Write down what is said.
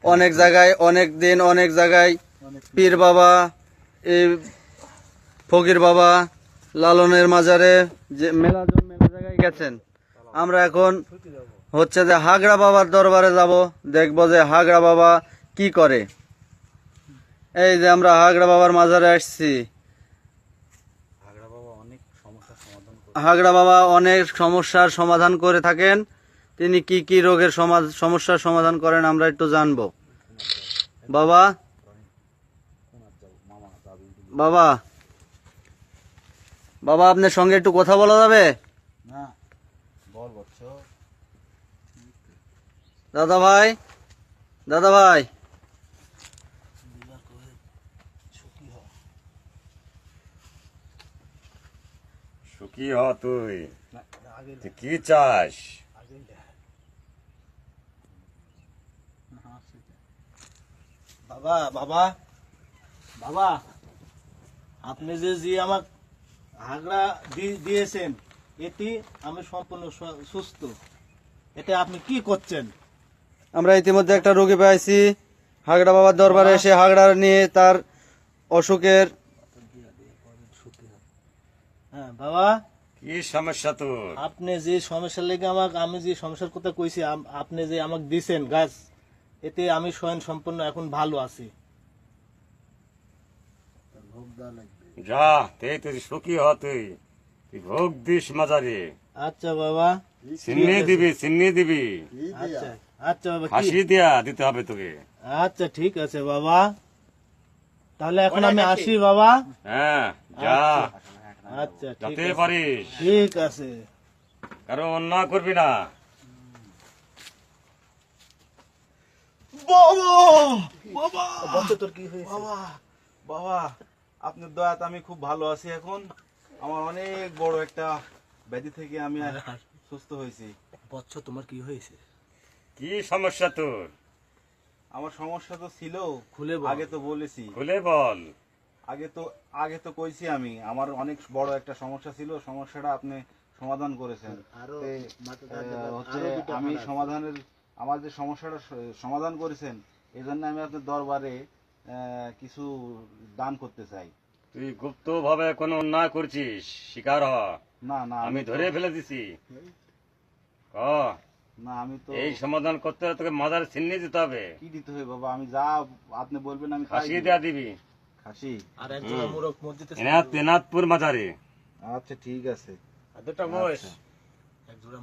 অনেক জায়গায় অনেক দিন অনেক জায়গায় পীর বাবা, এই ফকির বাবা, লালনের মাজারে যে মেলা জায়গায় গেছেন। আমরা এখন হচ্ছে যে হাগড়া বাবার দরবারে যাব, দেখবো যে হাগড়া বাবা কি করে। এই যে আমরা হাগড়া বাবার মাজারে আসছি। হাগড়া বাবা অনেক সমস্যার সমাধান করে থাকেন। তিনি কি কি রোগের সমস্যার সমাধান করেন আমরা একটু জানবো। বাবা বাবা বাবা আপনার সঙ্গে একটু কথা বলা যাবে? দাদা ভাই, দাদা ভাই, সুখী হ। তুই কি চাস? বাবা বাবা বাবা, আপনি যে আমার হাগড়া দিয়েছেন, এটি আমি সম্পূর্ণ সুস্থ। এটা আপনি কি করছেন? আমরা ইতিমধ্যে একটা রোগী পাইছি। হাগড়া বাবার দরবারে এসে হাগড়া নিয়ে তার অসুখের। হ্যাঁ বাবা, কি সমস্যা তোর? আপনি যে সমস্যার লেগে আমি যে সমস্যার কথা কইছি, আপনি যে আমাকে দিছেন গাছ, এতে আমি স্বয়ং সম্পূর্ণ এখন ভালো আছি। যা তুই সুখী হ। তুই ভোগ দিস মাজারে। আচ্ছা বাবা, চিন্নি দিবি। আচ্ছা আচ্ছা বাবা, হাসি দিয়া দিতে হবে তোকে। আচ্ছা ঠিক আছে বাবা, তাহলে এখন আমি আসি বাবা। হ্যাঁ যা, আচ্ছা ঠিক যাতে আছে, পারিস। ঠিক আছে। কারো অন্যায় করবি না। তোর কি হয়েছে? বাবা বাবা, আপনার দয়াতে আমি খুব ভালো আছি এখন। আমার অনেক বড় একটা ব্যাধি থেকে আমি সুস্থ হয়েছি। বৎস, তোমার কি হয়েছে? কি সমস্যা তোর? আমার সমস্যা তো ছিল, খুলে বল। আগে তো বলেছি, খুলে বল। আগে তো কইছি আমি। আমার অনেক বড় একটা সমস্যা ছিল, সমস্যাটা আপনি সমাধান করেছেন। হচ্ছে আমি আমার যে সমস্যাটা সমাধান করেছেন, এই জন্য আমি আপনার দরবারে কিছু দান করতে চাই। তুই গুপ্ত ভাবে কোনো অন্যায় করছিস, শিকার হ। না না, আমি ধরে ফেলে দিছি। না আমি তো এই সমাধান করতে হলে তোকে মাজার চিহ্নি দিতে হবে। কি দিতে হবে বাবা? আমি যা আপনি বলবেন আমি তাই হাসি দিব। দেয়া দিবি। খাসি? আর একজন মুরক মসজিদে এনাথপুর মাজারে। আচ্ছা ঠিক আছে। দুটা বয়স, এক জোড়া